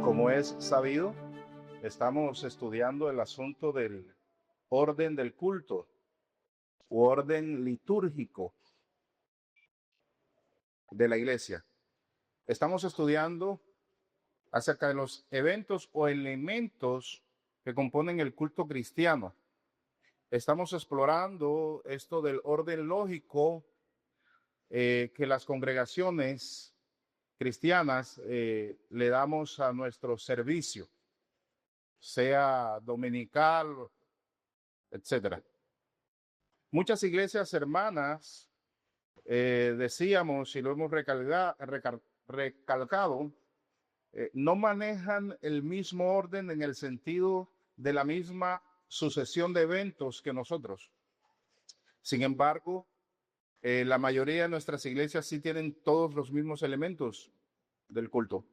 Como es sabido, estamos estudiando el asunto del orden del culto u orden litúrgico de la iglesia. Estamos estudiando acerca de los eventos o elementos que componen el culto cristiano. Estamos explorando esto del orden lógico que las congregaciones cristianas le damos a nuestro servicio, sea dominical, etcétera. Muchas iglesias hermanas, decíamos y lo hemos recalcado, no manejan el mismo orden en el sentido de la misma sucesión de eventos que nosotros. Sin embargo, la mayoría de nuestras iglesias sí tienen todos los mismos elementos del culto.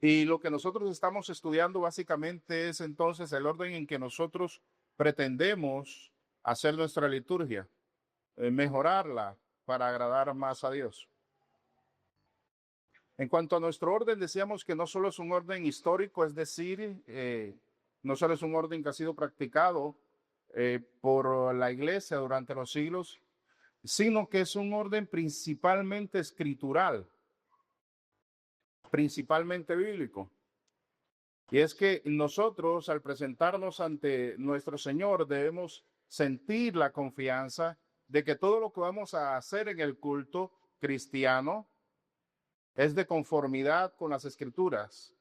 Y lo que nosotros estamos estudiando básicamente es entonces el orden en que nosotros pretendemos hacer nuestra liturgia, mejorarla para agradar más a Dios. En cuanto a nuestro orden, decíamos que no solo es un orden histórico, es decir, no solo es un orden que ha sido practicado por la iglesia durante los siglos, sino que es un orden principalmente escritural, principalmente bíblico. Y es que nosotros, al presentarnos ante nuestro Señor, debemos sentir la confianza de que todo lo que vamos a hacer en el culto cristiano es de conformidad con las Escrituras.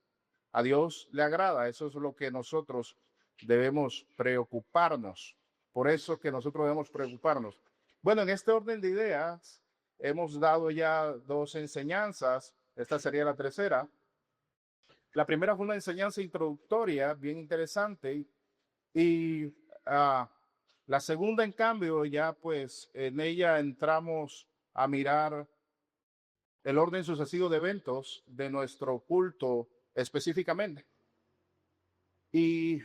A Dios le agrada, eso es lo que nosotros debemos preocuparnos. Por eso que nosotros debemos preocuparnos. Bueno, en este orden de ideas, hemos dado ya 2 enseñanzas, esta sería la tercera. La primera fue una enseñanza introductoria bien interesante y la segunda, en cambio, ya pues en ella entramos a mirar el orden sucesivo de eventos de nuestro culto específicamente. Y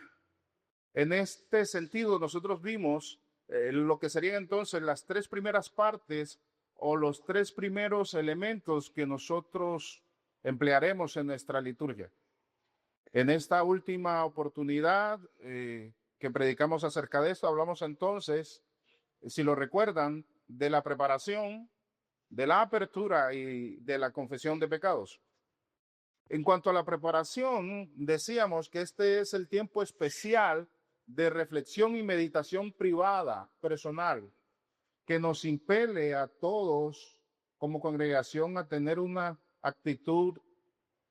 en este sentido nosotros vimos lo que serían entonces las 3 primeras partes o los 3 primeros elementos que nosotros emplearemos en nuestra liturgia. En esta última oportunidad que predicamos acerca de esto, hablamos entonces, si lo recuerdan, de la preparación, de la apertura y de la confesión de pecados. En cuanto a la preparación, decíamos que este es el tiempo especial de reflexión y meditación privada, personal, que nos impele a todos como congregación a tener una actitud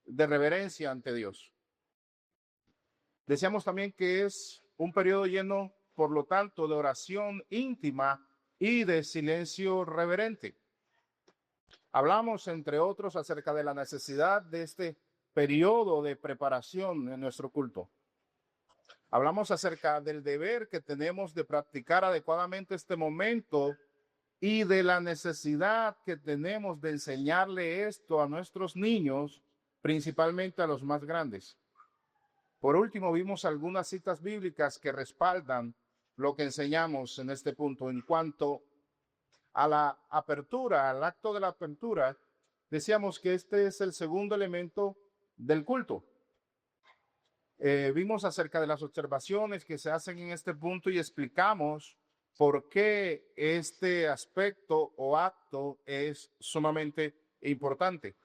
de reverencia ante Dios. Decíamos también que es un periodo lleno, por lo tanto, de oración íntima y de silencio reverente. Hablamos, entre otros, acerca de la necesidad de este periodo de preparación en nuestro culto. Hablamos acerca del deber que tenemos de practicar adecuadamente este momento y de la necesidad que tenemos de enseñarle esto a nuestros niños, principalmente a los más grandes. Por último, vimos algunas citas bíblicas que respaldan lo que enseñamos en este punto. En cuanto a la apertura, al acto de la apertura, decíamos que este es el segundo elemento del culto. Vimos acerca de las observaciones que se hacen en este punto y explicamos por qué este aspecto o acto es sumamente importante.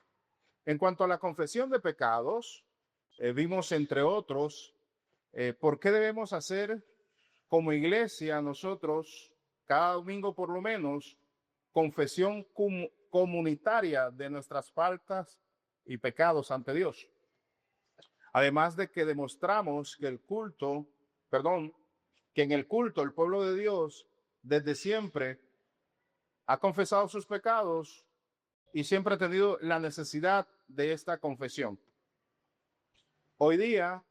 En cuanto a la confesión de pecados, vimos, entre otros, por qué debemos hacer como iglesia nosotros, cada domingo por lo menos, confesión comunitaria de nuestras faltas y pecados ante Dios. Además de que demostramos que que en el culto el pueblo de Dios desde siempre ha confesado sus pecados y siempre ha tenido la necesidad de esta confesión. Hoy día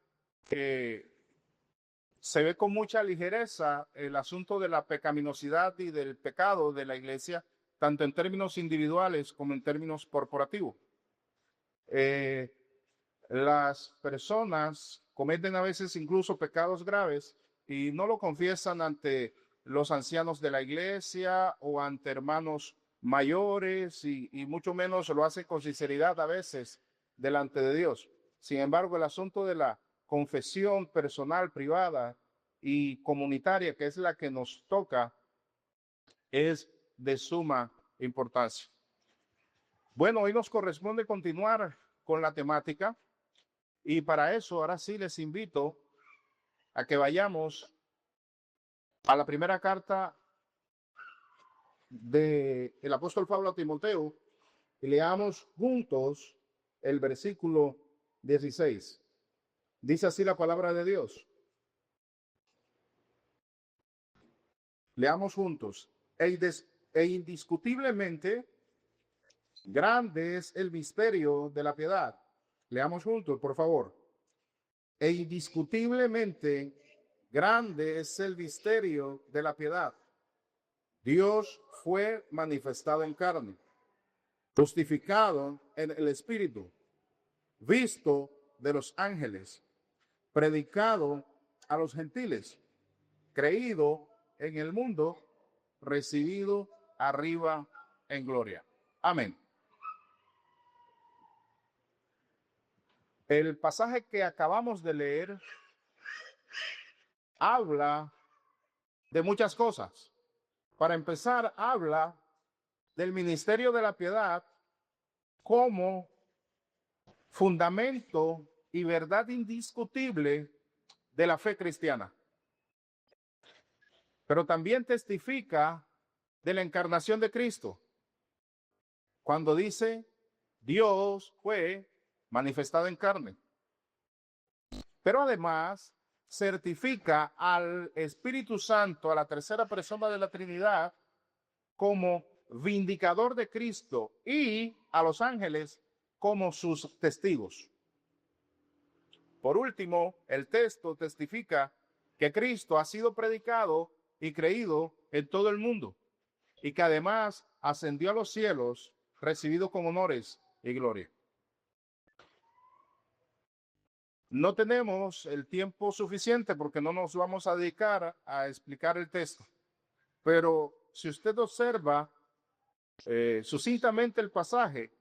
se ve con mucha ligereza el asunto de la pecaminosidad y del pecado de la iglesia, tanto en términos individuales como en términos corporativos. Las personas cometen a veces incluso pecados graves y no lo confiesan ante los ancianos de la iglesia o ante hermanos mayores y mucho menos lo hacen con sinceridad a veces delante de Dios. Sin embargo, el asunto de la confesión personal, privada y comunitaria, que es la que nos toca, es de suma importancia. Bueno, hoy nos corresponde continuar con la temática y para eso ahora sí les invito a que vayamos a la primera carta del apóstol Pablo a Timoteo y leamos juntos el versículo 16. Dice así la palabra de Dios. Leamos juntos. E indiscutiblemente grande es el misterio de la piedad. Leamos juntos, por favor. E indiscutiblemente grande es el misterio de la piedad. Dios fue manifestado en carne, justificado en el Espíritu, visto de los ángeles, predicado a los gentiles, creído en el mundo, recibido arriba en gloria. Amén. El pasaje que acabamos de leer habla de muchas cosas. Para empezar, habla del ministerio de la piedad como fundamento y verdad indiscutible de la fe cristiana. Pero también testifica de la encarnación de Cristo, cuando dice, Dios fue manifestado en carne. Pero además certifica al Espíritu Santo, a la tercera persona de la Trinidad, como vindicador de Cristo y a los ángeles como sus testigos. Por último, el texto testifica que Cristo ha sido predicado y creído en todo el mundo y que además ascendió a los cielos, recibido con honores y gloria. No tenemos el tiempo suficiente porque no nos vamos a dedicar a explicar el texto, pero si usted observa sucintamente el pasaje,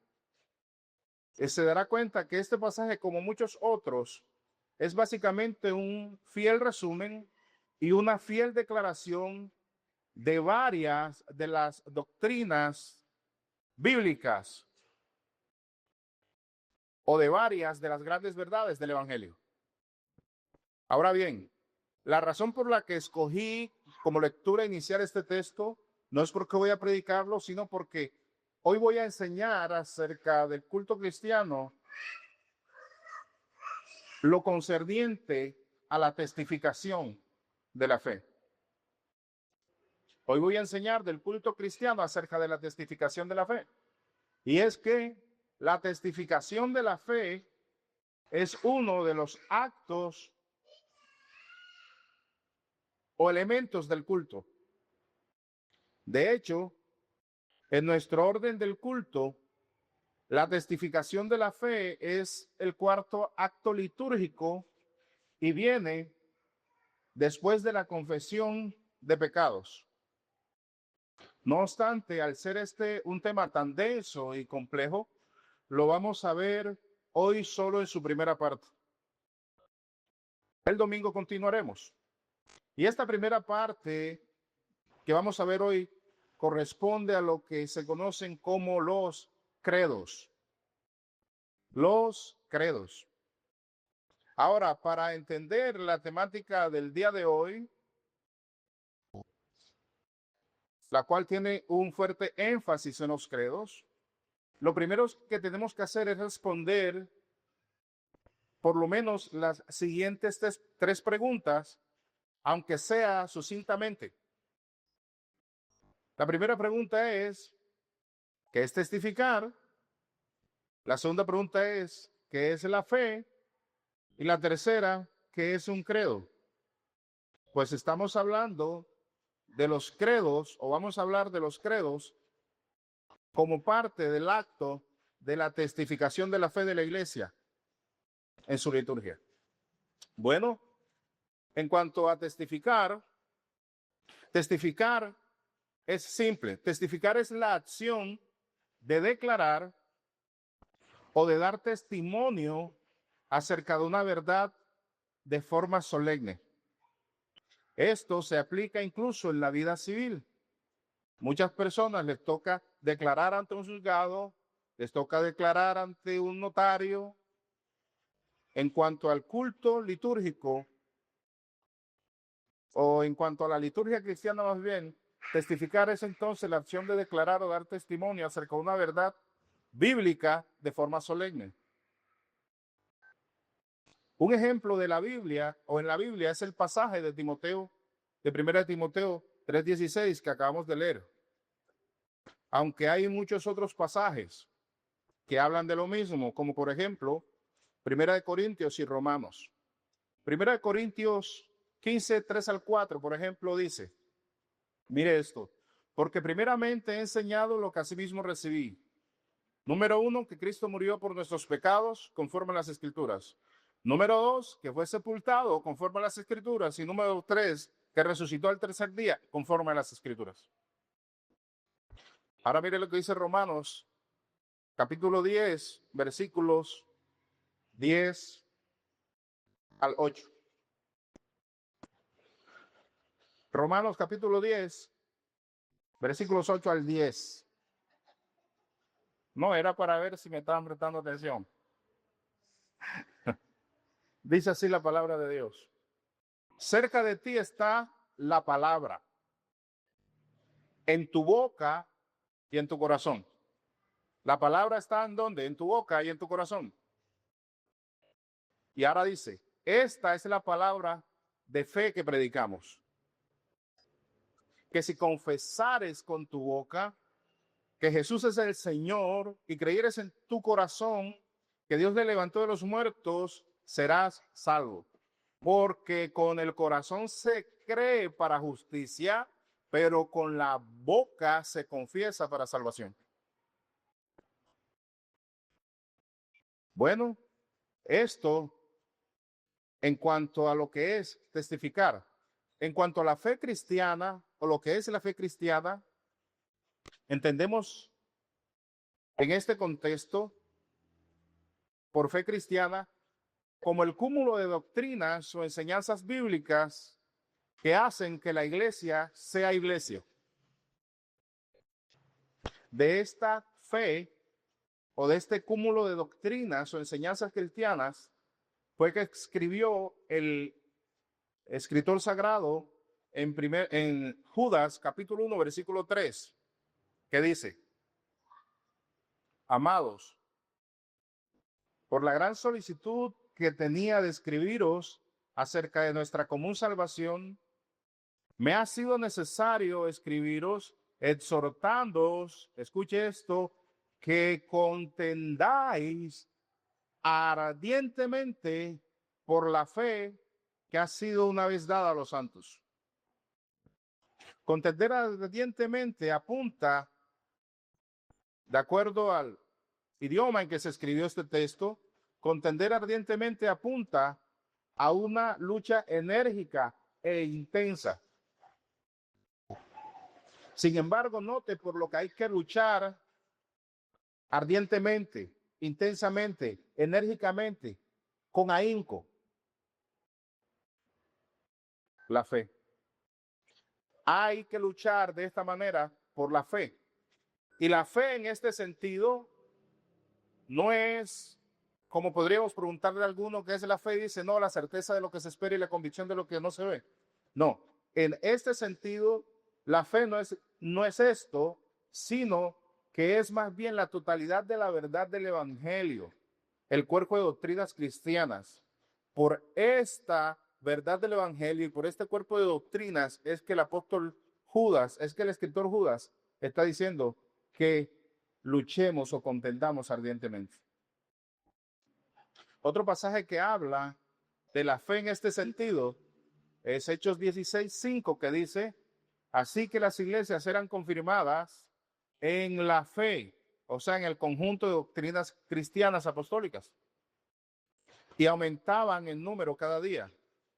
se dará cuenta que este pasaje, como muchos otros, es básicamente un fiel resumen y una fiel declaración de varias de las doctrinas bíblicas o de varias de las grandes verdades del Evangelio. Ahora bien, la razón por la que escogí como lectura inicial este texto no es porque voy a predicarlo, sino porque hoy voy a enseñar acerca del culto cristiano lo concerniente a la testificación de la fe. Hoy voy a enseñar del culto cristiano acerca de la testificación de la fe. Y es que la testificación de la fe es uno de los actos o elementos del culto. De hecho, en nuestro orden del culto, la testificación de la fe es el cuarto acto litúrgico y viene después de la confesión de pecados. No obstante, al ser este un tema tan denso y complejo, lo vamos a ver hoy solo en su primera parte. El domingo continuaremos. Y esta primera parte que vamos a ver hoy corresponde a lo que se conocen como los credos. Los credos. Ahora, para entender la temática del día de hoy, la cual tiene un fuerte énfasis en los credos, lo primero que tenemos que hacer es responder por lo menos las siguientes tres preguntas, aunque sea sucintamente. La primera pregunta es, ¿qué es testificar? La segunda pregunta es, ¿qué es la fe? Y la tercera, ¿qué es un credo? Pues estamos hablando de los credos, o vamos a hablar de los credos como parte del acto de la testificación de la fe de la iglesia en su liturgia. Bueno, en cuanto a testificar es simple. Testificar es la acción de declarar o de dar testimonio acerca de una verdad de forma solemne. Esto se aplica incluso en la vida civil. Muchas personas les toca declarar ante un juzgado, les toca declarar ante un notario. En cuanto al culto litúrgico, o en cuanto a la liturgia cristiana más bien, testificar es entonces la acción de declarar o dar testimonio acerca de una verdad bíblica de forma solemne. Un ejemplo de la Biblia o en la Biblia es el pasaje de Timoteo, de 1 Timoteo 3:16 que acabamos de leer. Aunque hay muchos otros pasajes que hablan de lo mismo, como por ejemplo 1 Corintios y Romanos. 1 Corintios 15, 3 al 4, por ejemplo, dice, mire esto, porque primeramente he enseñado lo que asimismo recibí. Número 1, que Cristo murió por nuestros pecados, conforme a las Escrituras. Número 2, que fue sepultado, conforme a las Escrituras. Y número 3, que resucitó al tercer día, conforme a las Escrituras. Ahora mire lo que dice Romanos, capítulo 10, versículos 10 al 8. Romanos capítulo 10, versículos 8 al 10. No, era para ver si me estaban prestando atención. Dice así la palabra de Dios. Cerca de ti está la palabra, en tu boca y en tu corazón. La palabra está en donde, en tu boca y en tu corazón. Y ahora dice, esta es la palabra de fe que predicamos. Que si confesares con tu boca que Jesús es el Señor y creyeres en tu corazón que Dios le levantó de los muertos, serás salvo. Porque con el corazón se cree para justicia, pero con la boca se confiesa para salvación. Bueno, esto en cuanto a lo que es testificar. En cuanto a la fe cristiana o lo que es la fe cristiana, entendemos en este contexto por fe cristiana como el cúmulo de doctrinas o enseñanzas bíblicas que hacen que la iglesia sea iglesia. De esta fe o de este cúmulo de doctrinas o enseñanzas cristianas fue que escribió el escritor sagrado en Judas capítulo 1 versículo 3, que dice, amados, por la gran solicitud que tenía de escribiros acerca de nuestra común salvación, me ha sido necesario escribiros exhortándoos, escuche esto, que contendáis ardientemente por la fe que ha sido una vez dada a los santos. Contender ardientemente apunta, de acuerdo al idioma en que se escribió este texto, contender ardientemente apunta a una lucha enérgica e intensa. Sin embargo, note por lo que hay que luchar ardientemente, intensamente, enérgicamente, con ahínco. La fe. Hay que luchar de esta manera por la fe. Y la fe en este sentido no es, como podríamos preguntarle a alguno qué es la fe, y dice, no, la certeza de lo que se espera y la convicción de lo que no se ve. No, en este sentido, la fe no es esto, sino que es más bien la totalidad de la verdad del Evangelio, el cuerpo de doctrinas cristianas. Por esta verdad del Evangelio y por este cuerpo de doctrinas es que el apóstol Judas, es que el escritor Judas está diciendo que luchemos o contendamos ardientemente. Otro pasaje que habla de la fe en este sentido es Hechos 16:5, que dice, así que las iglesias eran confirmadas en la fe, o sea, en el conjunto de doctrinas cristianas apostólicas, y aumentaban en número cada día.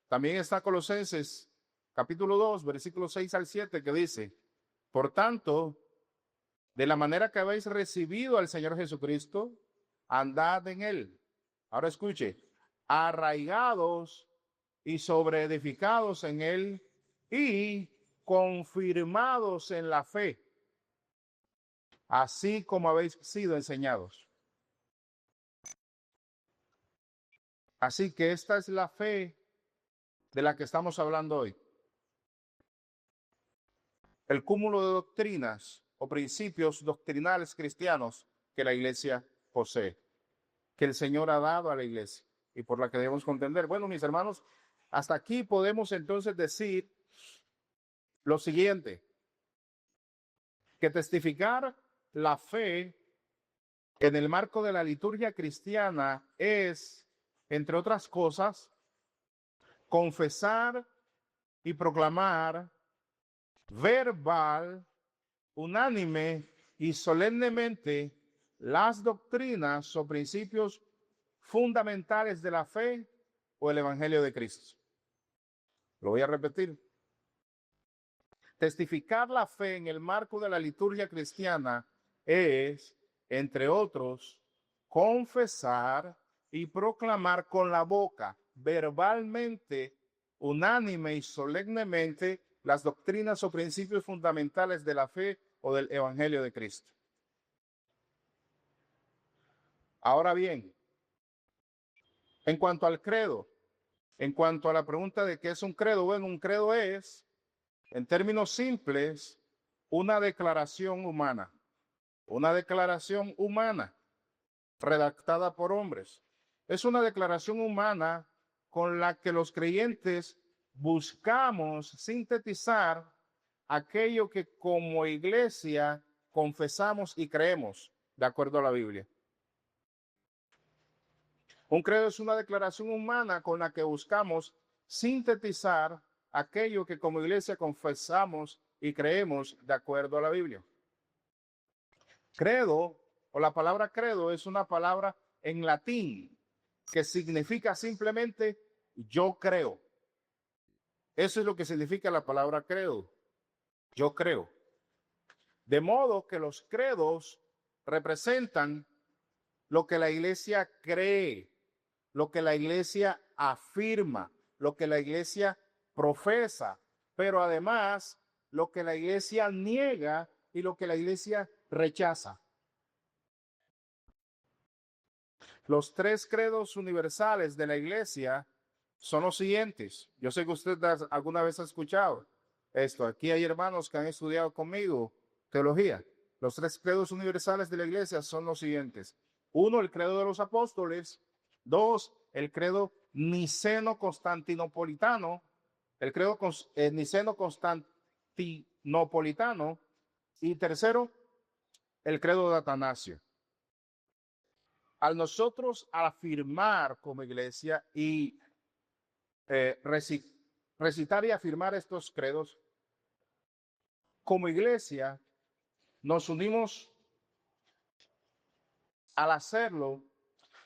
También está Colosenses capítulo 2, versículos 6 al 7, que dice, Por tanto, de la manera que habéis recibido al Señor Jesucristo, andad en él. Ahora escuche, arraigados y sobreedificados en él y confirmados en la fe, así como habéis sido enseñados. Así que esta es la fe de la que estamos hablando hoy. El cúmulo de doctrinas o principios doctrinales cristianos que la iglesia posee, que el Señor ha dado a la iglesia y por la que debemos contender. Bueno, mis hermanos, hasta aquí podemos entonces decir lo siguiente, que testificar la fe en el marco de la liturgia cristiana es, entre otras cosas, confesar y proclamar verbal, unánime y solemnemente las doctrinas o principios fundamentales de la fe o el Evangelio de Cristo. Lo voy a repetir. Testificar la fe en el marco de la liturgia cristiana es, entre otros, confesar y proclamar con la boca, verbalmente, unánime y solemnemente, las doctrinas o principios fundamentales de la fe o del Evangelio de Cristo. Ahora bien, en cuanto al credo, en cuanto a la pregunta de qué es un credo, bueno, un credo es, en términos simples, una declaración humana redactada por hombres. Es una declaración humana con la que los creyentes buscamos sintetizar aquello que como iglesia confesamos y creemos, de acuerdo a la Biblia. Un credo es una declaración humana con la que buscamos sintetizar aquello que como iglesia confesamos y creemos de acuerdo a la Biblia. Credo, o la palabra credo, es una palabra en latín que significa simplemente yo creo. Eso es lo que significa la palabra credo. Yo creo. De modo que los credos representan lo que la iglesia cree, lo que la iglesia afirma, lo que la iglesia profesa, pero además lo que la iglesia niega y lo que la iglesia rechaza. Los tres credos universales de la iglesia son los siguientes. Yo sé que usted alguna vez ha escuchado esto. Aquí hay hermanos que han estudiado conmigo teología. Los tres credos universales de la iglesia son los siguientes. Uno, el credo de los apóstoles. Dos, el credo niceno-constantinopolitano. El credo niceno-constantinopolitano. Y tercero, el credo de Atanasio. Al nosotros afirmar como iglesia y recitar y afirmar estos credos, como iglesia nos unimos al hacerlo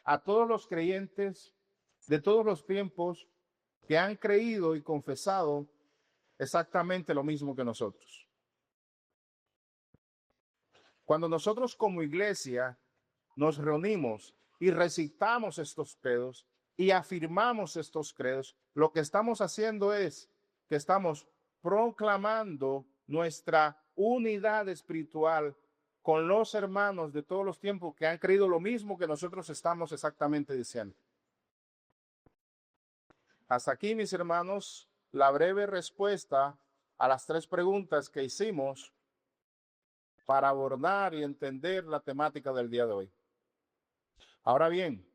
a todos los creyentes de todos los tiempos que han creído y confesado exactamente lo mismo que nosotros. Cuando nosotros como iglesia nos reunimos y recitamos estos credos y afirmamos estos credos, lo que estamos haciendo es que estamos proclamando nuestra unidad espiritual con los hermanos de todos los tiempos que han creído lo mismo que nosotros estamos exactamente diciendo. Hasta aquí, mis hermanos, la breve respuesta a las tres preguntas que hicimos para abordar y entender la temática del día de hoy. Ahora bien,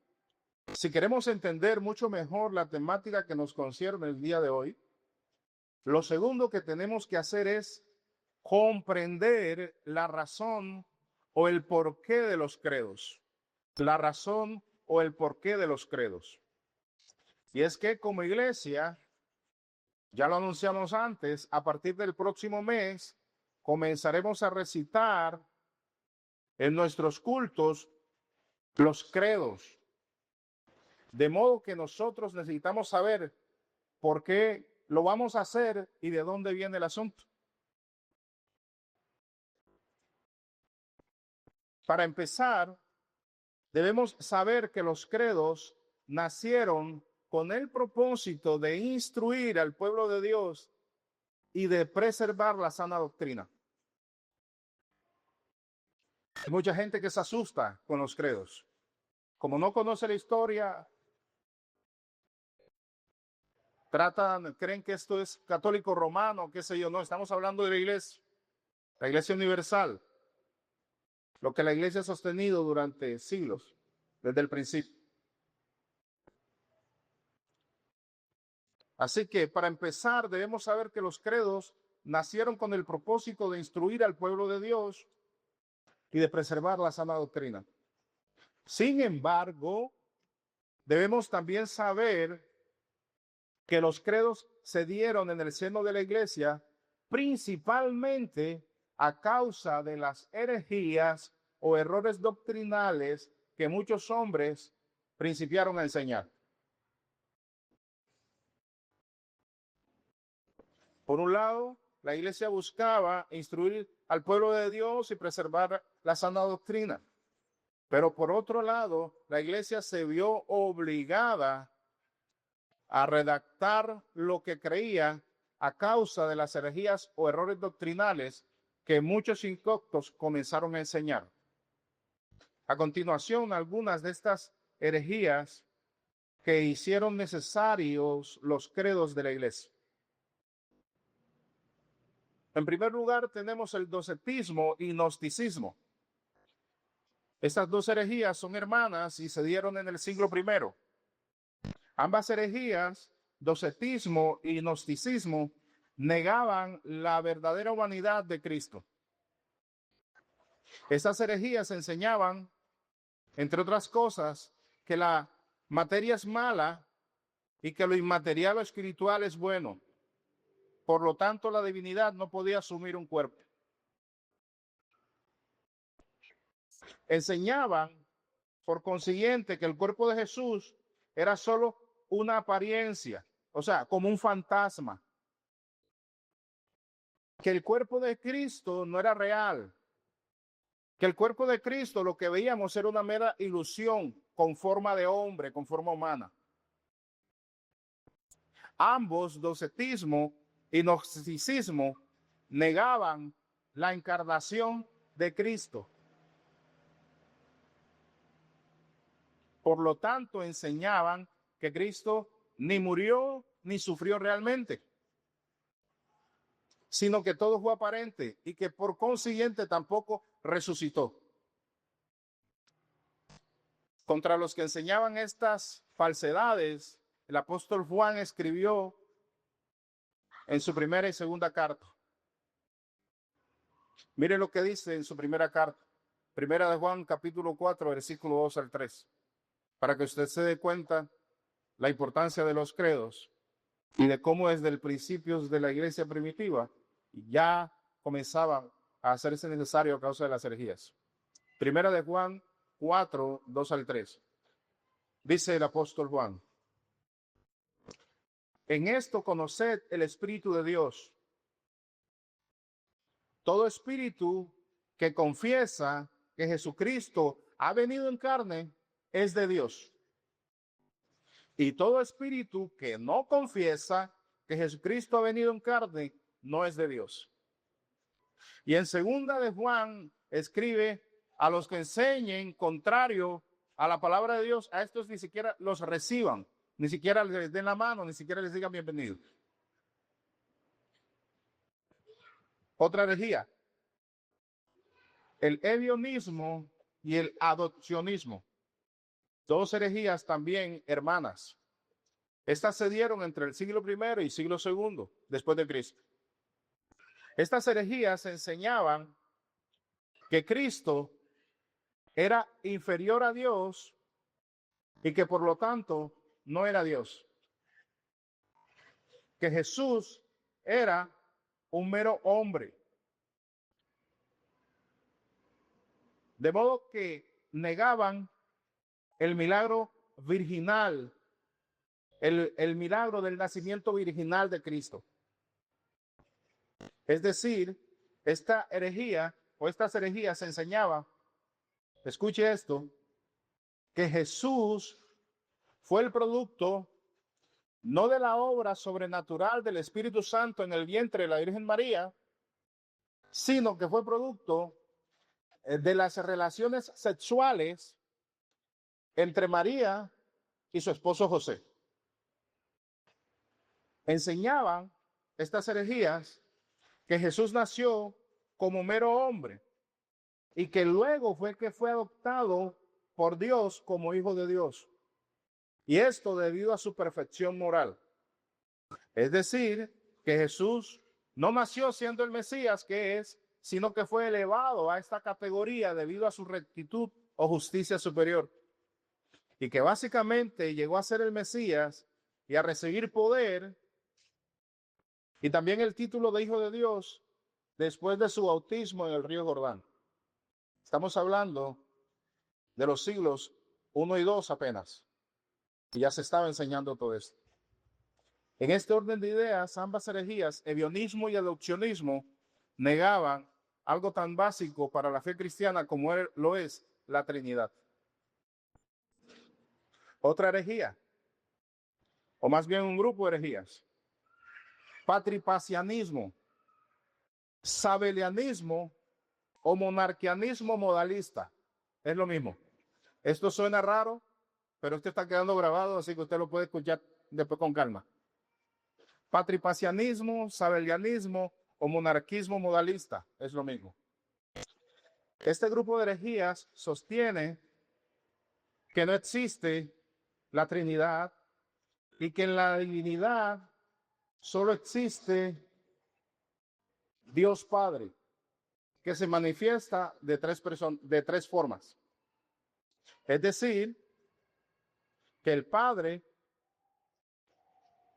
si queremos entender mucho mejor la temática que nos concierne el día de hoy, lo segundo que tenemos que hacer es comprender la razón o el porqué de los credos. La razón o el porqué de los credos. Y es que como iglesia, ya lo anunciamos antes, a partir del próximo mes comenzaremos a recitar en nuestros cultos los credos. De modo que nosotros necesitamos saber por qué lo vamos a hacer y de dónde viene el asunto. Para empezar, debemos saber que los credos nacieron con el propósito de instruir al pueblo de Dios y de preservar la sana doctrina. Hay mucha gente que se asusta con los credos. Como no conoce la historia, creen que esto es católico romano, qué sé yo. No, estamos hablando de la iglesia universal, lo que la iglesia ha sostenido durante siglos, desde el principio. Así que para empezar debemos saber que los credos nacieron con el propósito de instruir al pueblo de Dios y de preservar la sana doctrina. Sin embargo, debemos también saber que los credos se dieron en el seno de la iglesia principalmente a causa de las herejías o errores doctrinales que muchos hombres principiaron a enseñar. Por un lado, la iglesia buscaba instruir al pueblo de Dios y preservar la sana doctrina. Pero por otro lado, la iglesia se vio obligada a redactar lo que creía a causa de las herejías o errores doctrinales que muchos incautos comenzaron a enseñar. A continuación, algunas de estas herejías que hicieron necesarios los credos de la iglesia. En primer lugar, tenemos el docetismo y gnosticismo. Estas dos herejías son hermanas y se dieron en el siglo I. Ambas herejías, docetismo y gnosticismo, negaban la verdadera humanidad de Cristo. Estas herejías enseñaban, entre otras cosas, que la materia es mala y que lo inmaterial o espiritual es bueno. Por lo tanto, la divinidad no podía asumir un cuerpo. Enseñaban, por consiguiente, que el cuerpo de Jesús era solo una apariencia, o sea, como un fantasma. Que el cuerpo de Cristo no era real. Que el cuerpo de Cristo, lo que veíamos, era una mera ilusión con forma de hombre, con forma humana. Ambos, docetismo y gnosticismo, negaban la encarnación de Cristo. Por lo tanto, enseñaban que Cristo ni murió ni sufrió realmente, sino que todo fue aparente y que por consiguiente tampoco resucitó. Contra los que enseñaban estas falsedades, el apóstol Juan escribió en su primera y segunda carta. Mire lo que dice en su primera carta. Primera de Juan, capítulo 4, versículo 2 al 3. Para que usted se dé cuenta la importancia de los credos y de cómo desde el principio de la iglesia primitiva ya comenzaban a hacerse necesario a causa de las herejías. Primera de Juan 4, 2 al 3. Dice el apóstol Juan: en esto conoced el Espíritu de Dios. Todo espíritu que confiesa que Jesucristo ha venido en carne es de Dios. Y todo espíritu que no confiesa que Jesucristo ha venido en carne no es de Dios. Y en segunda de Juan escribe: a los que enseñen contrario a la palabra de Dios, a estos ni siquiera los reciban, ni siquiera les den la mano, ni siquiera les digan bienvenido. Otra herejía: el evionismo y el adopcionismo. Dos herejías también hermanas. Estas se dieron entre el siglo I y siglo II después de Cristo. Estas herejías enseñaban que Cristo era inferior a Dios y que por lo tanto no era Dios. Que Jesús era un mero hombre. De modo que negaban el milagro virginal, el milagro del nacimiento virginal de Cristo. Es decir, esta herejía o estas herejías enseñaban escuche esto, que Jesús fue el producto no de la obra sobrenatural del Espíritu Santo en el vientre de la Virgen María, sino que fue producto de las relaciones sexuales entre María y su esposo José. Enseñaban estas herejías que Jesús nació como mero hombre y que luego fue que fue adoptado por Dios como hijo de Dios. Y esto debido a su perfección moral. Es decir, que Jesús no nació siendo el Mesías que es, sino que fue elevado a esta categoría debido a su rectitud o justicia superior. Y que básicamente llegó a ser el Mesías y a recibir poder y también el título de Hijo de Dios después de su bautismo en el río Jordán. Estamos hablando de los siglos 1 y 2 apenas. Y ya se estaba enseñando todo esto. En este orden de ideas, ambas herejías, ebionismo y adopcionismo, negaban algo tan básico para la fe cristiana como lo es la Trinidad. Otra herejía, o más bien un grupo de herejías, patripacianismo, sabelianismo o monarquianismo modalista. Es lo mismo. Esto suena raro, pero esto está quedando grabado, así que usted lo puede escuchar después con calma. Patripacianismo, sabelianismo o monarquismo modalista, es lo mismo. Este grupo de herejías sostiene que no existe la Trinidad y que en la divinidad solo existe Dios Padre, que se manifiesta de tres formas. Es decir, que el Padre,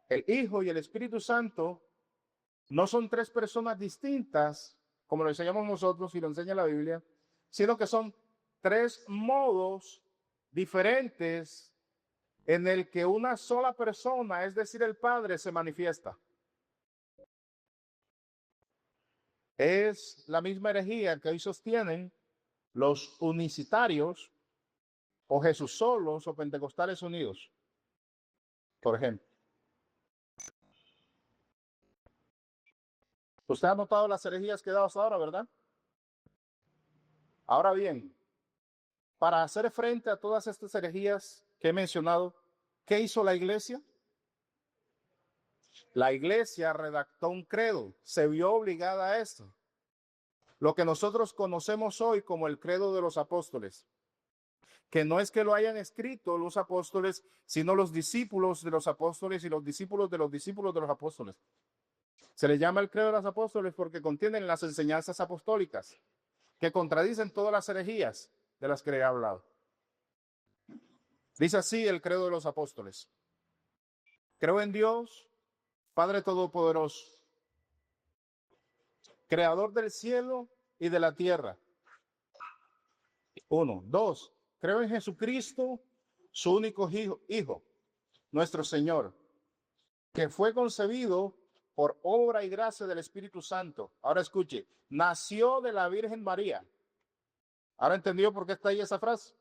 el Hijo y el Espíritu Santo no son tres personas distintas, como lo enseñamos nosotros y lo enseña la Biblia, sino que son tres modos diferentes en el que una sola persona, es decir, el Padre, se manifiesta. Es la misma herejía que hoy sostienen los unicitarios o Jesús solos o Pentecostales unidos, por ejemplo. Usted ha notado las herejías que he dado hasta ahora, ¿verdad? Ahora bien, para hacer frente a todas estas herejías que he mencionado, ¿qué hizo la iglesia? La iglesia redactó un credo, se vio obligada a esto. Lo que nosotros conocemos hoy como el credo de los apóstoles, que no es que lo hayan escrito los apóstoles, sino los discípulos de los apóstoles y los discípulos de los discípulos de los apóstoles. Se le llama el credo de los apóstoles porque contienen las enseñanzas apostólicas, que contradicen todas las herejías de las que he hablado. Dice así el credo de los apóstoles: creo en Dios, Padre Todopoderoso, Creador del cielo y de la tierra. 1. 2. Creo en Jesucristo, su único hijo, nuestro Señor, que fue concebido por obra y gracia del Espíritu Santo. Ahora escuche, nació de la Virgen María. ¿Ahora entendió por qué está ahí esa frase?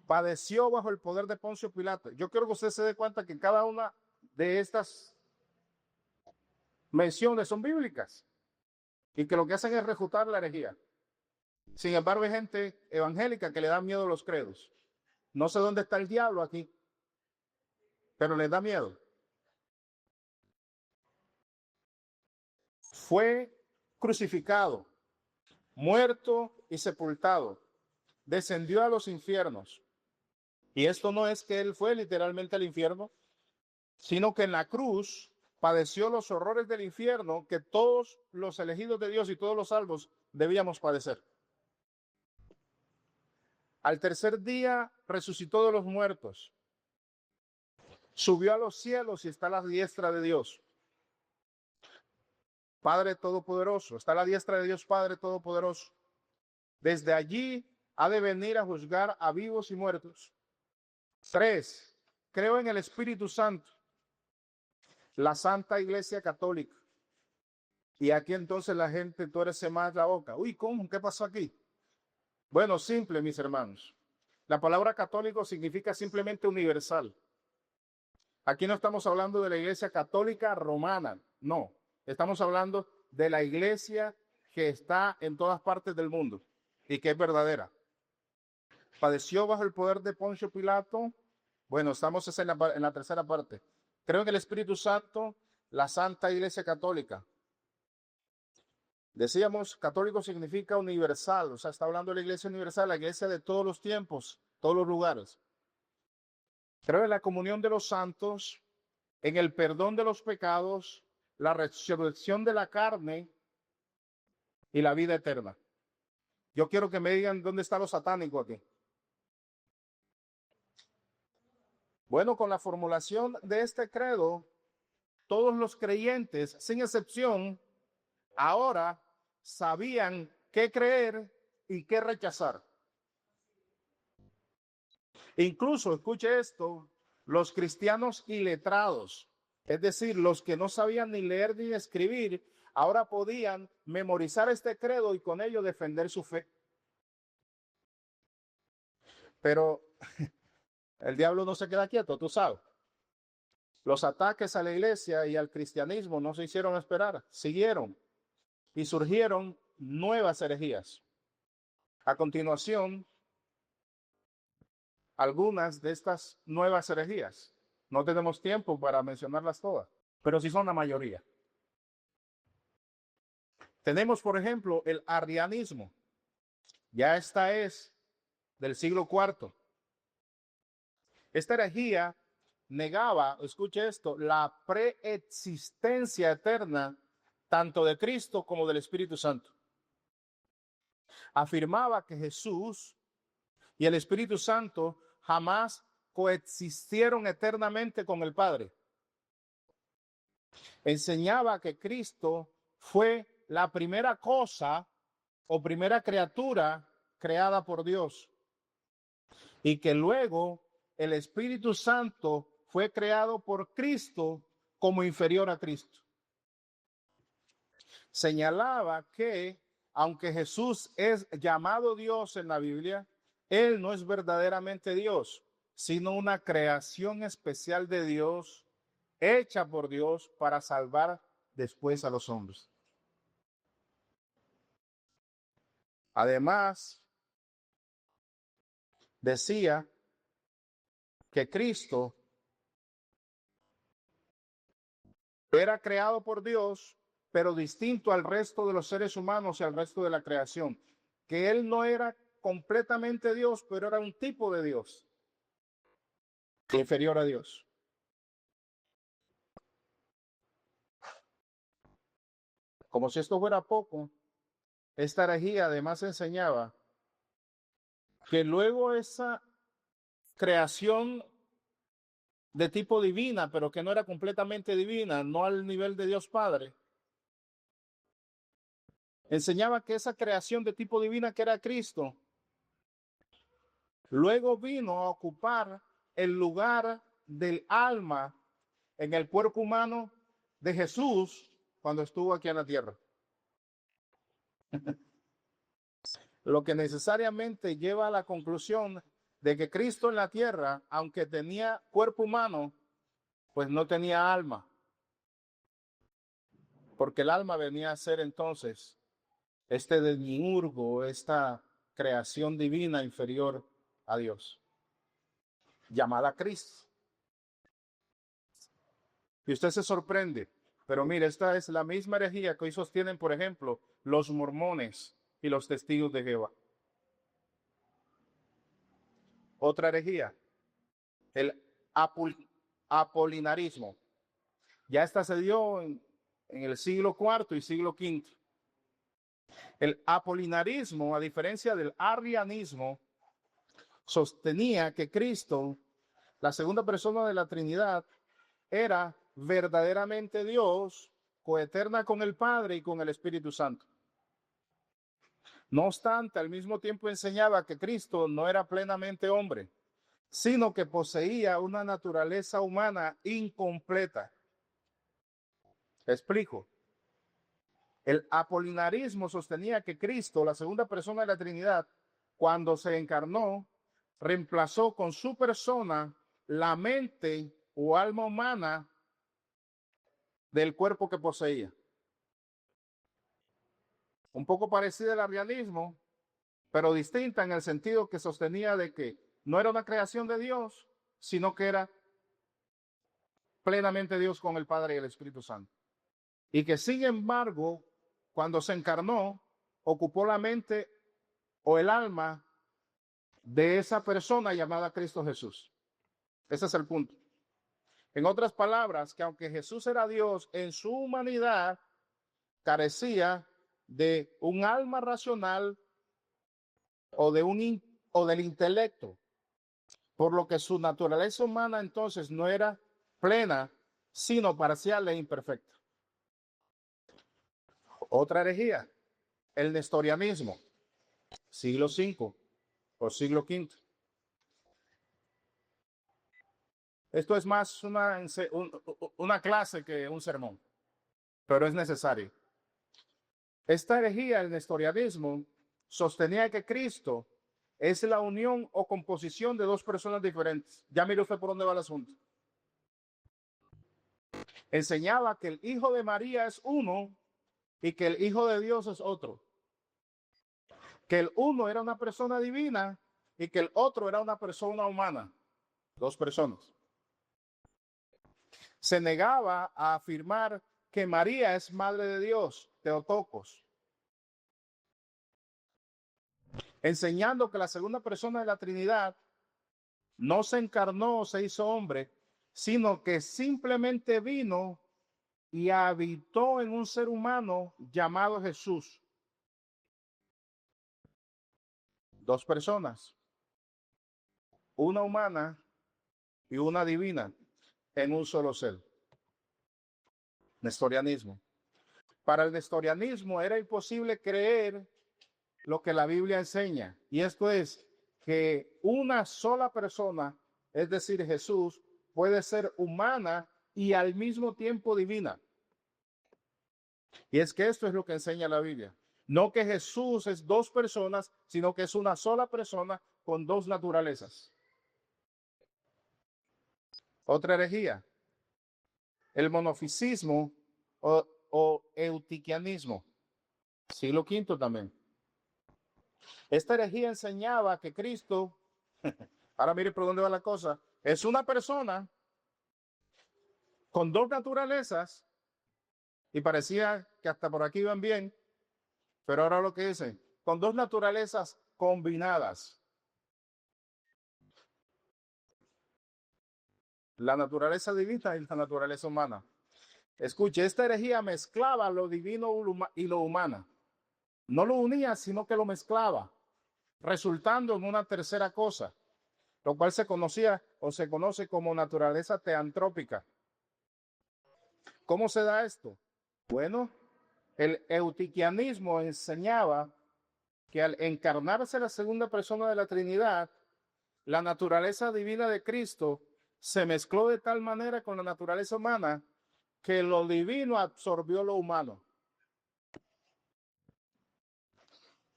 Padeció bajo el poder de Poncio Pilato. Yo quiero que usted se dé cuenta que cada una de estas menciones son bíblicas y que lo que hacen es refutar la herejía. Sin embargo, hay gente evangélica que le da miedo a los credos. No sé dónde está el diablo aquí, pero le da miedo. Fue crucificado, muerto y sepultado. Descendió a los infiernos. Y esto no es que él fue literalmente al infierno, sino que en la cruz padeció los horrores del infierno que todos los elegidos de Dios y todos los salvos debíamos padecer. Al tercer día resucitó de los muertos, subió a los cielos y está a la diestra de Dios, Padre Todopoderoso, está a la diestra de Dios Padre Todopoderoso. Desde allí ha de venir a juzgar a vivos y muertos. 3. Creo en el Espíritu Santo, la Santa Iglesia Católica. Y aquí entonces la gente tuerce más la boca. Uy, ¿cómo? ¿Qué pasó aquí? Bueno, simple, mis hermanos. La palabra católico significa simplemente universal. Aquí no estamos hablando de la iglesia católica romana, no. Estamos hablando de la iglesia que está en todas partes del mundo y que es verdadera. Padeció bajo el poder de Poncio Pilato. Bueno, estamos en la tercera parte. Creo en el Espíritu Santo, la Santa Iglesia Católica. Decíamos, católico significa universal, o sea, está hablando de la iglesia universal, la iglesia de todos los tiempos, todos los lugares. Creo en la comunión de los santos, en el perdón de los pecados, la resurrección de la carne y la vida eterna. Yo quiero que me digan dónde está lo satánico aquí. Bueno, con la formulación de este credo, todos los creyentes, sin excepción, ahora sabían qué creer y qué rechazar. Incluso, escuche esto, los cristianos iletrados, es decir, los que no sabían ni leer ni escribir, ahora podían memorizar este credo y con ello defender su fe. Pero el diablo no se queda quieto, tú sabes. Los ataques a la iglesia y al cristianismo no se hicieron esperar, siguieron y surgieron nuevas herejías. A continuación, algunas de estas nuevas herejías. No tenemos tiempo para mencionarlas todas, pero sí son la mayoría. Tenemos, por ejemplo, el arrianismo. Ya esta es del siglo IV. Esta herejía negaba, escuche esto, la preexistencia eterna tanto de Cristo como del Espíritu Santo. Afirmaba que Jesús y el Espíritu Santo jamás coexistieron eternamente con el Padre. Enseñaba que Cristo fue la primera cosa o primera criatura creada por Dios y que luego el Espíritu Santo fue creado por Cristo como inferior a Cristo. Señalaba que aunque Jesús es llamado Dios en la Biblia, Él no es verdaderamente Dios, sino una creación especial de Dios, hecha por Dios para salvar después a los hombres. Además, decía que Cristo era creado por Dios, pero distinto al resto de los seres humanos y al resto de la creación. Que Él no era completamente Dios, pero era un tipo de Dios, inferior a Dios. Como si esto fuera poco, esta herejía además enseñaba que luego esa creación de tipo divina, pero que no era completamente divina, no al nivel de Dios Padre, enseñaba que esa creación de tipo divina que era Cristo, luego vino a ocupar el lugar del alma en el cuerpo humano de Jesús cuando estuvo aquí en la tierra. Lo que necesariamente lleva a la conclusión de que Cristo en la tierra, aunque tenía cuerpo humano, pues no tenía alma. Porque el alma venía a ser entonces este demiurgo, esta creación divina inferior a Dios, llamada Cristo. Y usted se sorprende, pero mire, esta es la misma herejía que hoy sostienen, por ejemplo, los mormones y los testigos de Jehová. Otra herejía, el apolinarismo. Ya esta se dio en el siglo IV y siglo V. El apolinarismo, a diferencia del arrianismo, sostenía que Cristo, la segunda persona de la Trinidad, era verdaderamente Dios, coeterna con el Padre y con el Espíritu Santo. No obstante, al mismo tiempo enseñaba que Cristo no era plenamente hombre, sino que poseía una naturaleza humana incompleta. Explico. El apolinarismo sostenía que Cristo, la segunda persona de la Trinidad, cuando se encarnó, reemplazó con su persona la mente o alma humana del cuerpo que poseía. Un poco parecida al arrianismo, pero distinta en el sentido que sostenía de que no era una creación de Dios, sino que era plenamente Dios con el Padre y el Espíritu Santo. Y que sin embargo, cuando se encarnó, ocupó la mente o el alma de esa persona llamada Cristo Jesús. Ese es el punto. En otras palabras, que aunque Jesús era Dios, en su humanidad carecía de un alma racional o del intelecto, por lo que su naturaleza humana entonces no era plena, sino parcial e imperfecta. Otra herejía, el nestorianismo, siglo V o siglo V. Esto es más una clase que un sermón, pero es necesario. Esta herejía, el nestorianismo, sostenía que Cristo es la unión o composición de dos personas diferentes. Ya mire usted por dónde va el asunto. Enseñaba que el Hijo de María es uno y que el Hijo de Dios es otro. Que el uno era una persona divina y que el otro era una persona humana. Dos personas. Se negaba a afirmar que María es madre de Dios, Teotocos, enseñando que la segunda persona de la Trinidad no se encarnó o se hizo hombre, sino que simplemente vino y habitó en un ser humano llamado Jesús. Dos personas, una humana y una divina, en un solo ser. Nestorianismo. Para el nestorianismo era imposible creer lo que la Biblia enseña, y esto es que una sola persona, es decir, Jesús, puede ser humana y al mismo tiempo divina. Y es que esto es lo que enseña la Biblia. No que Jesús es dos personas, sino que es una sola persona con dos naturalezas. Otra herejía, el monofisismo o eutiquianismo, siglo V también. Esta herejía enseñaba que Cristo, ahora mire por dónde va la cosa, es una persona con dos naturalezas, y parecía que hasta por aquí iban bien, pero ahora lo que dicen, con dos naturalezas combinadas. La naturaleza divina y la naturaleza humana. Escuche, esta herejía mezclaba lo divino y lo humano. No lo unía, sino que lo mezclaba, resultando en una tercera cosa, lo cual se conocía o se conoce como naturaleza teantrópica. ¿Cómo se da esto? Bueno, el eutiquianismo enseñaba que al encarnarse la segunda persona de la Trinidad, la naturaleza divina de Cristo se mezcló de tal manera con la naturaleza humana que lo divino absorbió lo humano.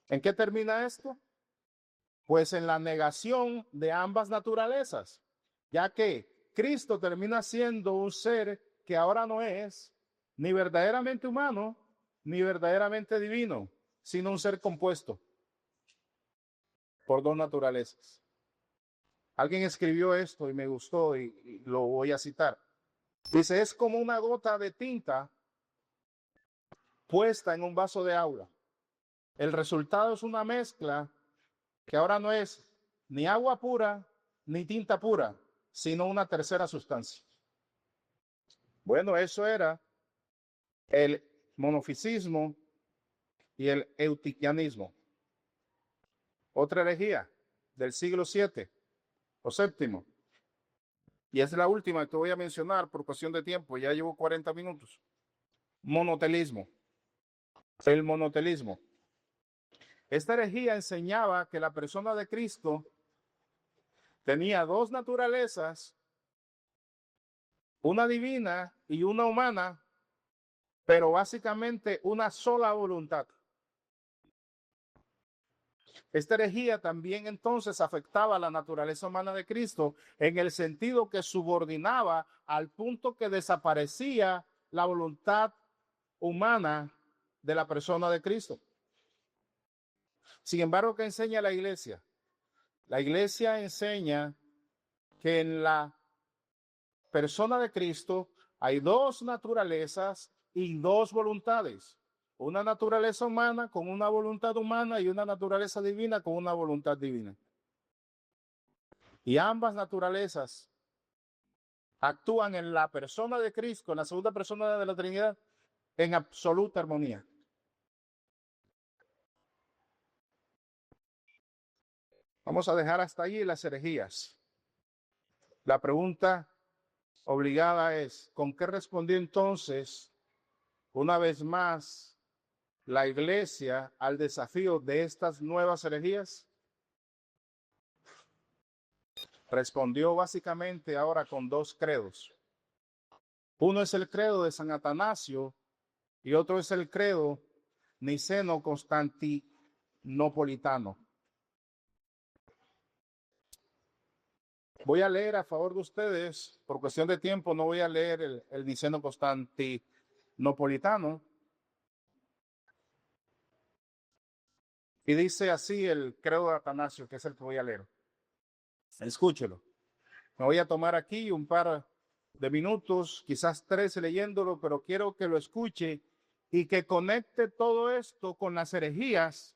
¿En qué termina esto? Pues en la negación de ambas naturalezas, ya que Cristo termina siendo un ser que ahora no es ni verdaderamente humano ni verdaderamente divino, sino un ser compuesto por dos naturalezas. Alguien escribió esto y me gustó y lo voy a citar. Dice, es como una gota de tinta puesta en un vaso de agua. El resultado es una mezcla que ahora no es ni agua pura ni tinta pura, sino una tercera sustancia. Bueno, eso era el monofisismo y el eutiquianismo. Otra herejía del siglo VII o VII. Y es la última que voy a mencionar por cuestión de tiempo. Ya llevo 40 minutos. Monotelismo. El monotelismo. Esta herejía enseñaba que la persona de Cristo tenía dos naturalezas, una divina y una humana, pero básicamente una sola voluntad. Esta herejía también entonces afectaba a la naturaleza humana de Cristo en el sentido que subordinaba al punto que desaparecía la voluntad humana de la persona de Cristo. Sin embargo, ¿qué enseña la iglesia? La iglesia enseña que en la persona de Cristo hay dos naturalezas y dos voluntades. Una naturaleza humana con una voluntad humana y una naturaleza divina con una voluntad divina. Y ambas naturalezas actúan en la persona de Cristo, en la segunda persona de la Trinidad, en absoluta armonía. Vamos a dejar hasta allí las herejías. La pregunta obligada es, ¿con qué respondió entonces, una vez más, la iglesia al desafío de estas nuevas herejías? Respondió básicamente ahora con dos credos. Uno es el credo de San Atanasio y otro es el credo niceno-constantinopolitano. Voy a leer a favor de ustedes, por cuestión de tiempo no voy a leer el niceno-constantinopolitano. Y dice así el credo de Atanasio, que es el que voy a leer. Escúchelo. Me voy a tomar aquí un par de minutos, quizás 3 leyéndolo, pero quiero que lo escuche y que conecte todo esto con las herejías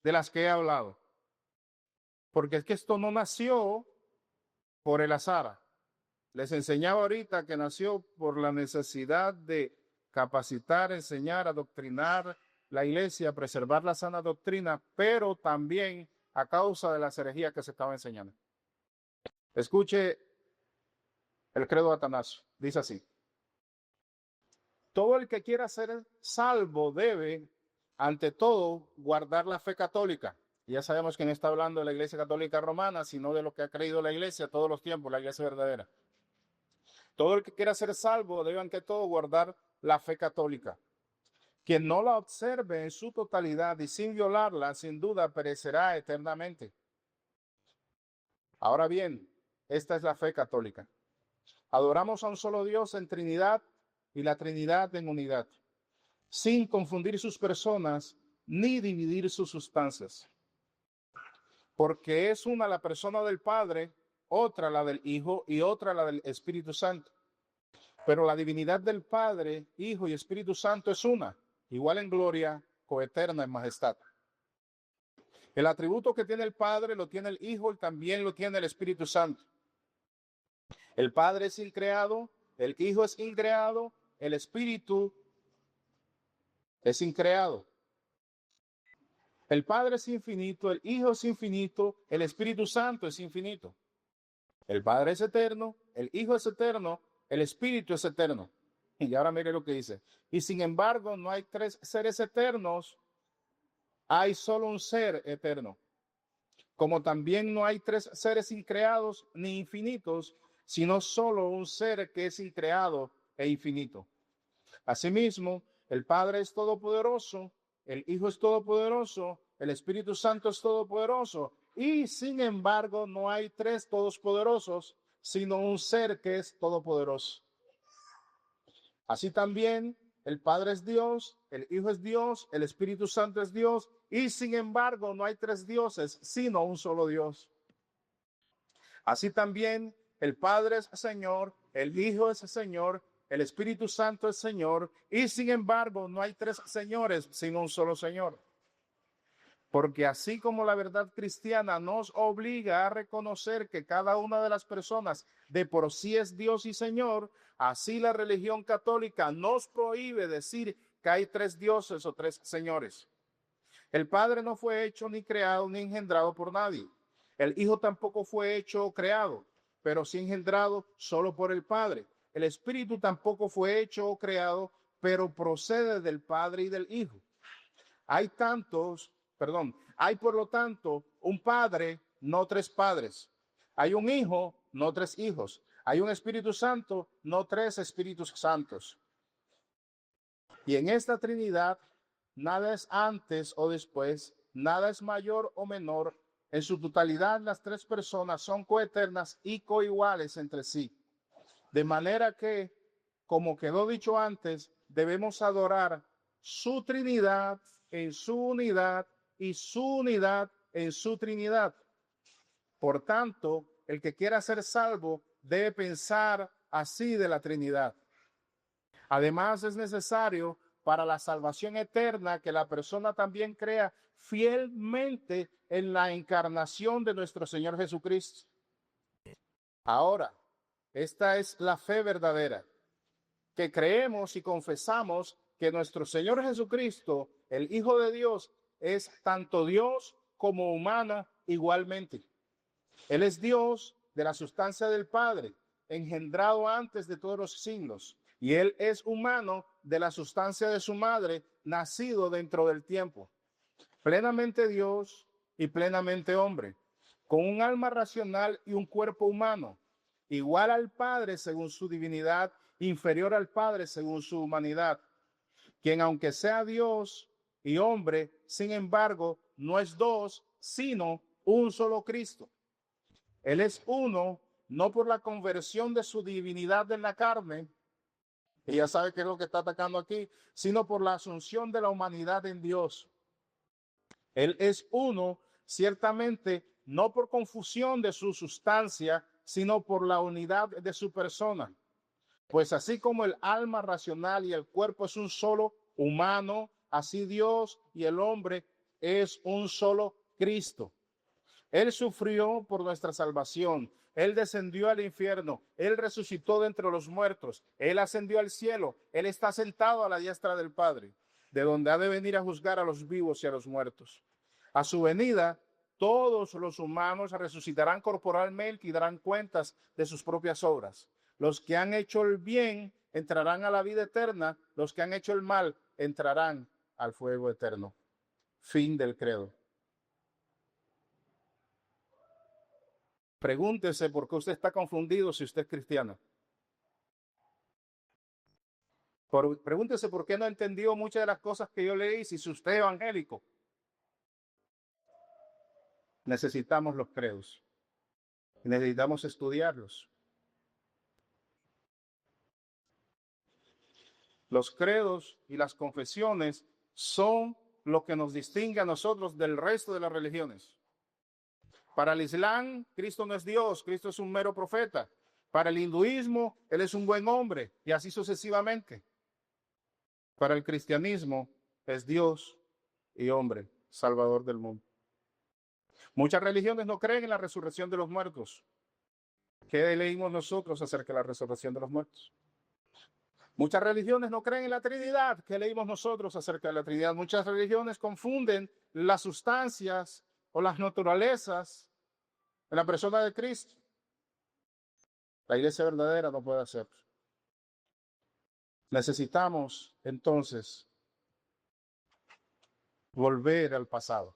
de las que he hablado. Porque es que esto no nació por el azar. Les enseñaba ahorita que nació por la necesidad de capacitar, enseñar, adoctrinar la iglesia, preservar la sana doctrina, pero también a causa de las herejías que se estaba enseñando. Escuche el credo de Atanasio, dice así: todo el que quiera ser salvo debe, ante todo, guardar la fe católica. Y ya sabemos que no está hablando de la iglesia católica romana, sino de lo que ha creído la iglesia todos los tiempos, la iglesia verdadera. Todo el que quiera ser salvo debe ante todo guardar la fe católica. Quien no la observe en su totalidad y sin violarla, sin duda perecerá eternamente. Ahora bien, esta es la fe católica. Adoramos a un solo Dios en Trinidad y la Trinidad en unidad, sin confundir sus personas ni dividir sus sustancias. Porque es una la persona del Padre, otra la del Hijo y otra la del Espíritu Santo. Pero la divinidad del Padre, Hijo y Espíritu Santo es una, igual en gloria, coeterna en majestad. El atributo que tiene el Padre lo tiene el Hijo y también lo tiene el Espíritu Santo. El Padre es increado, el Hijo es increado, el Espíritu es increado. El Padre es infinito, el Hijo es infinito, el Espíritu Santo es infinito. El Padre es eterno, el Hijo es eterno, el Espíritu es eterno. Y ahora mire lo que dice. Y sin embargo, no hay 3 seres eternos, hay solo un ser eterno. Como también no hay 3 seres increados ni infinitos, sino solo un ser que es increado e infinito. Asimismo, el Padre es todopoderoso, el Hijo es todopoderoso, el Espíritu Santo es todopoderoso, y sin embargo no hay 3 todopoderosos, sino un ser que es todopoderoso. Así también el Padre es Dios, el Hijo es Dios, el Espíritu Santo es Dios, y sin embargo no hay 3 dioses, sino un solo Dios. Así también el Padre es Señor, el Hijo es Señor, el Espíritu Santo es Señor, y sin embargo no hay 3 señores, sino un solo Señor. Porque así como la verdad cristiana nos obliga a reconocer que cada una de las personas de por sí es Dios y Señor, así la religión católica nos prohíbe decir que hay 3 dioses o 3 señores. El Padre no fue hecho ni creado ni engendrado por nadie. El Hijo tampoco fue hecho o creado, pero sí engendrado solo por el Padre. El Espíritu tampoco fue hecho o creado, pero procede del Padre y del Hijo. Hay por lo tanto un Padre, no 3 padres. Hay un Hijo, no 3 hijos. Hay un Espíritu Santo, no 3 Espíritus Santos. Y en esta Trinidad, nada es antes o después, nada es mayor o menor. En su totalidad, las tres personas son coeternas y coiguales entre sí. De manera que, como quedó dicho antes, debemos adorar su Trinidad en su unidad y su unidad en su Trinidad. Por tanto, el que quiera ser salvo debe pensar así de la Trinidad. Además, es necesario para la salvación eterna que la persona también crea fielmente en la encarnación de nuestro Señor Jesucristo. Ahora, esta es la fe verdadera, que creemos y confesamos que nuestro Señor Jesucristo, el Hijo de Dios, es tanto Dios como humana igualmente. Él es Dios de la sustancia del Padre, engendrado antes de todos los siglos, y Él es humano de la sustancia de su madre, nacido dentro del tiempo, plenamente Dios y plenamente hombre, con un alma racional y un cuerpo humano, igual al Padre según su divinidad, inferior al Padre según su humanidad, quien aunque sea Dios y hombre, sin embargo, no es dos, sino un solo Cristo. Él es uno, no por la conversión de su divinidad en la carne, y ya sabe qué es lo que está atacando aquí, sino por la asunción de la humanidad en Dios. Él es uno, ciertamente, no por confusión de su sustancia, sino por la unidad de su persona. Pues así como el alma racional y el cuerpo es un solo humano, así Dios y el hombre es un solo Cristo. Él sufrió por nuestra salvación. Él descendió al infierno. Él resucitó de entre los muertos. Él ascendió al cielo. Él está sentado a la diestra del Padre, de donde ha de venir a juzgar a los vivos y a los muertos. A su venida, todos los humanos resucitarán corporalmente y darán cuentas de sus propias obras. Los que han hecho el bien entrarán a la vida eterna. Los que han hecho el mal entrarán al fuego eterno. Fin del credo. Pregúntese por qué usted está confundido si usted es cristiano. Pregúntese por qué no entendió muchas de las cosas que yo leí si usted es evangélico. Necesitamos los credos. Necesitamos estudiarlos. Los credos y las confesiones son lo que nos distingue a nosotros del resto de las religiones. Para el Islam, Cristo no es Dios, Cristo es un mero profeta. Para el hinduismo, Él es un buen hombre, y así sucesivamente. Para el cristianismo, es Dios y hombre, Salvador del mundo. Muchas religiones no creen en la resurrección de los muertos. ¿Qué leímos nosotros acerca de la resurrección de los muertos? Muchas religiones no creen en la Trinidad. ¿Qué leímos nosotros acerca de la Trinidad? Muchas religiones confunden las sustancias o las naturalezas en la persona de Cristo. La iglesia verdadera no puede hacerlo. Necesitamos entonces volver al pasado.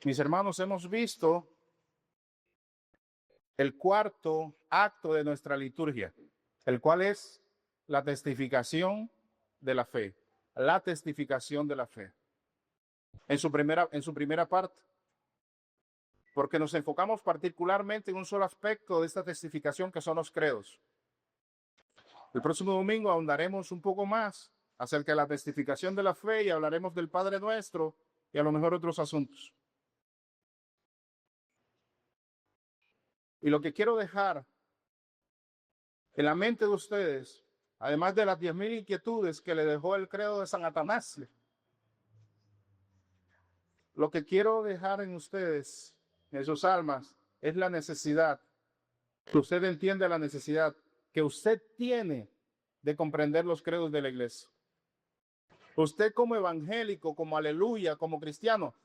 Mis hermanos, hemos visto el cuarto acto de nuestra liturgia, el cual es la testificación de la fe. La testificación de la fe. En su primera parte. Porque nos enfocamos particularmente en un solo aspecto de esta testificación, que son los credos. El próximo domingo ahondaremos un poco más acerca de la testificación de la fe y hablaremos del Padre Nuestro y a lo mejor otros asuntos. Y lo que quiero dejar en la mente de ustedes, además de las 10,000 inquietudes que le dejó el credo de San Atanasio, lo que quiero dejar en ustedes, en sus almas, es la necesidad, que usted entienda la necesidad que usted tiene de comprender los credos de la iglesia. Usted como evangélico, como aleluya, como cristiano,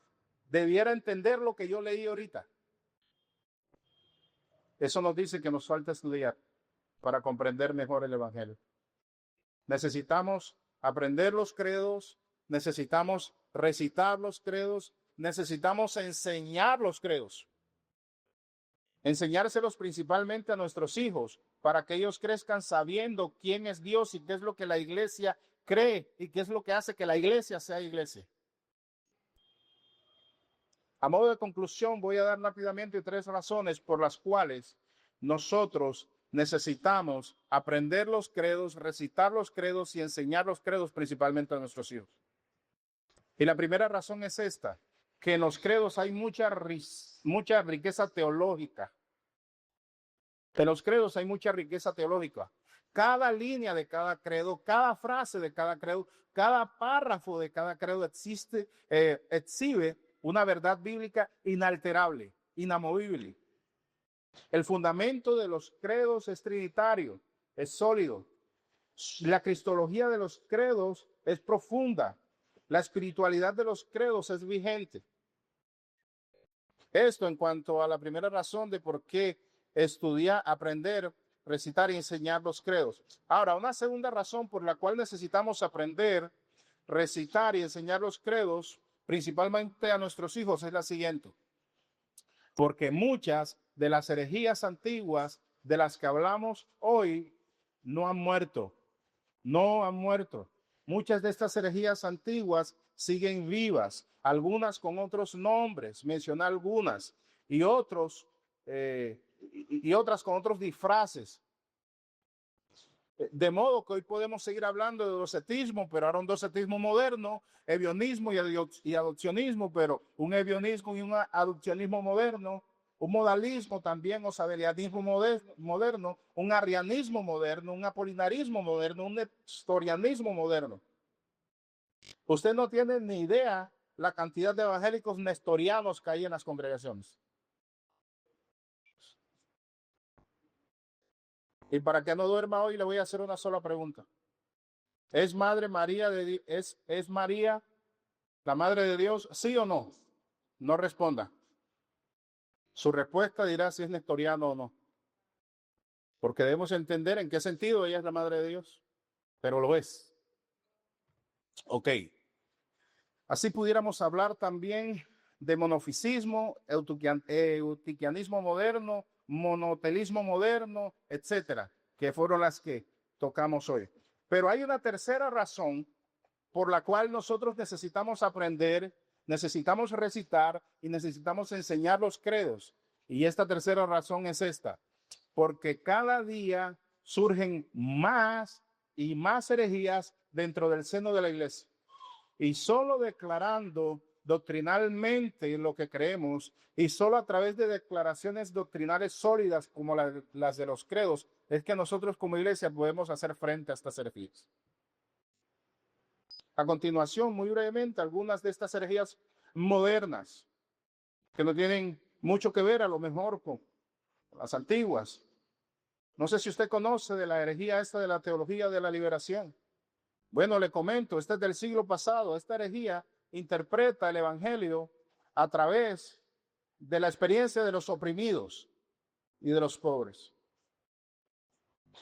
debiera entender lo que yo leí ahorita. Eso nos dice que nos falta estudiar para comprender mejor el evangelio. Necesitamos aprender los credos, necesitamos recitar los credos, necesitamos enseñar los credos. Enseñárselos principalmente a nuestros hijos para que ellos crezcan sabiendo quién es Dios y qué es lo que la iglesia cree y qué es lo que hace que la iglesia sea iglesia. A modo de conclusión, voy a dar rápidamente 3 razones por las cuales nosotros necesitamos aprender los credos, recitar los credos y enseñar los credos principalmente a nuestros hijos. Y la primera razón es esta, que en los credos hay mucha riqueza teológica. En los credos hay mucha riqueza teológica. Cada línea de cada credo, cada frase de cada credo, cada párrafo de cada credo exhibe una verdad bíblica inalterable, inamovible. El fundamento de los credos es trinitario, es sólido. La cristología de los credos es profunda. La espiritualidad de los credos es vigente. Esto en cuanto a la primera razón de por qué estudiar, aprender, recitar y enseñar los credos. Ahora, una segunda razón por la cual necesitamos aprender, recitar y enseñar los credos, principalmente a nuestros hijos, es la siguiente. Porque muchas de las herejías antiguas de las que hablamos hoy no han muerto. No han muerto. Muchas de estas herejías antiguas siguen vivas, algunas con otros nombres, mencioné algunas, y otras con otros disfraces. De modo que hoy podemos seguir hablando de docetismo, pero ahora un docetismo moderno, evionismo y adopcionismo, pero un evionismo y un adopcionismo moderno, un modalismo también, o sabelianismo moderno, un arrianismo moderno, un apolinarismo moderno, un nestorianismo moderno. Usted no tiene ni idea la cantidad de evangélicos nestorianos que hay en las congregaciones. Y para que no duerma hoy, le voy a hacer una sola pregunta. ¿Es Madre María es María la Madre de Dios? ¿Sí o no? No responda. Su respuesta dirá si es nestoriano o no. Porque debemos entender en qué sentido ella es la Madre de Dios. Pero lo es. Ok. Así pudiéramos hablar también de monofisismo, eutiquianismo moderno, monotelismo moderno, etcétera, que fueron las que tocamos hoy. Pero hay una tercera razón por la cual nosotros necesitamos aprender, necesitamos recitar y necesitamos enseñar los credos. Y esta tercera razón es esta, porque cada día surgen más y más herejías dentro del seno de la iglesia. Y solo declarando doctrinalmente lo que creemos y solo a través de declaraciones doctrinales sólidas como las de los credos es que nosotros como iglesia podemos hacer frente a estas herejías. A continuación, muy brevemente, algunas de estas herejías modernas que no tienen mucho que ver a lo mejor con las antiguas. No sé si usted conoce de la herejía esta de la teología de la liberación. Bueno, le comento, esta es del siglo pasado. Esta herejía interpreta el evangelio a través de la experiencia de los oprimidos y de los pobres.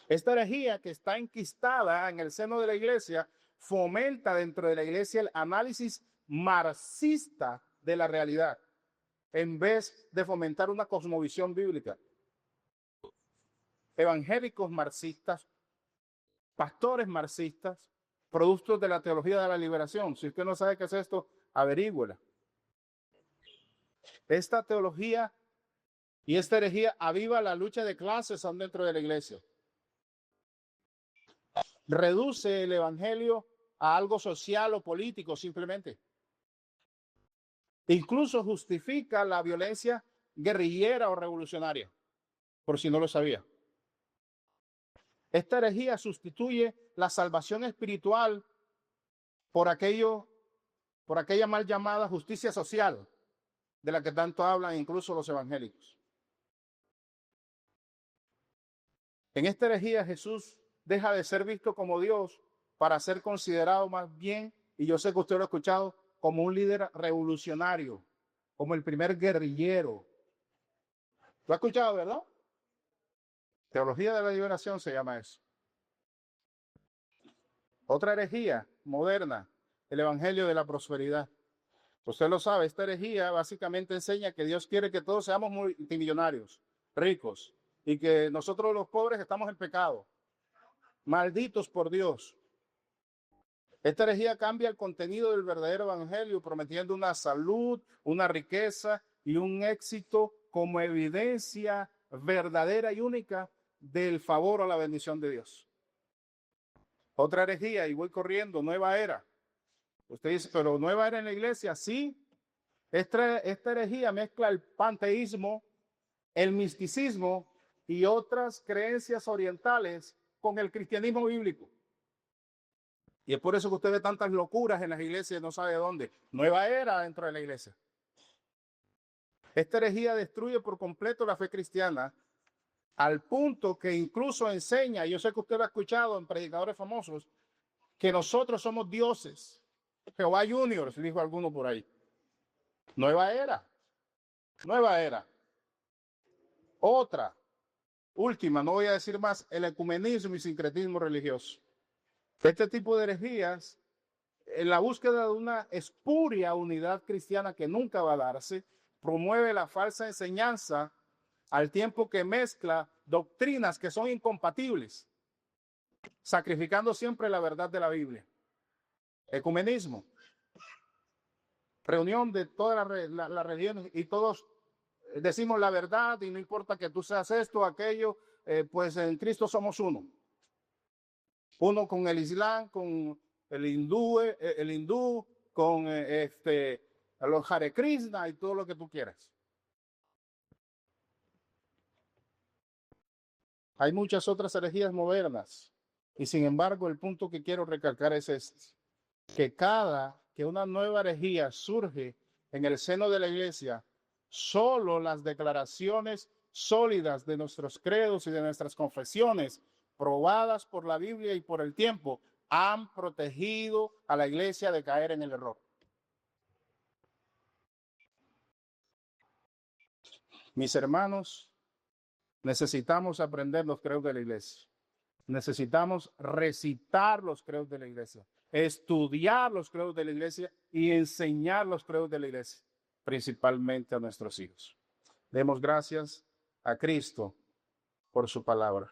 Esta herejía que está enquistada en el seno de la iglesia fomenta dentro de la iglesia el análisis marxista de la realidad en vez de fomentar una cosmovisión bíblica. Evangélicos marxistas, pastores marxistas, productos de la teología de la liberación. Si usted no sabe qué es esto, averígüela. Esta teología y esta herejía aviva la lucha de clases aún dentro de la iglesia. Reduce el evangelio a algo social o político simplemente. Incluso justifica la violencia guerrillera o revolucionaria, por si no lo sabía. Esta herejía sustituye la salvación espiritual por aquella mal llamada justicia social, de la que tanto hablan incluso los evangélicos. En esta herejía Jesús deja de ser visto como Dios para ser considerado más bien, y yo sé que usted lo ha escuchado, como un líder revolucionario, como el primer guerrillero. ¿Lo ha escuchado, verdad? Teología de la liberación se llama eso. Otra herejía moderna, el evangelio de la prosperidad. Usted lo sabe, esta herejía básicamente enseña que Dios quiere que todos seamos multimillonarios, ricos, y que nosotros los pobres estamos en pecado, malditos por Dios. Esta herejía cambia el contenido del verdadero evangelio, prometiendo una salud, una riqueza y un éxito como evidencia verdadera y única del favor o la bendición de Dios. Otra herejía, y voy corriendo, nueva era. Usted dice, pero nueva era en la iglesia, sí. Esta herejía mezcla el panteísmo, el misticismo y otras creencias orientales con el cristianismo bíblico. Y es por eso que usted ve tantas locuras en las iglesias y no sabe dónde. Nueva era dentro de la iglesia. Esta herejía destruye por completo la fe cristiana al punto que incluso enseña, y yo sé que usted lo ha escuchado en predicadores famosos, que nosotros somos dioses. Jehová Juniors, dijo alguno por ahí. Nueva era. Nueva era. Otra, última, no voy a decir más, el ecumenismo y sincretismo religioso. Este tipo de herejías, en la búsqueda de una espuria unidad cristiana que nunca va a darse, promueve la falsa enseñanza al tiempo que mezcla doctrinas que son incompatibles, sacrificando siempre la verdad de la Biblia. Ecumenismo, reunión de todas las religiones y todos decimos la verdad y no importa que tú seas esto o aquello, pues en Cristo somos uno. Uno con el Islam, con el hindú, con los Hare Krishna y todo lo que tú quieras. Hay muchas otras herejías modernas y sin embargo el punto que quiero recalcar es este, que una nueva herejía surge en el seno de la iglesia, solo las declaraciones sólidas de nuestros credos y de nuestras confesiones, probadas por la Biblia y por el tiempo, han protegido a la iglesia de caer en el error. Mis hermanos, necesitamos aprender los credos de la iglesia. Necesitamos recitar los credos de la iglesia, estudiar los credos de la iglesia y enseñar los credos de la iglesia, principalmente a nuestros hijos. Demos gracias a Cristo por su palabra.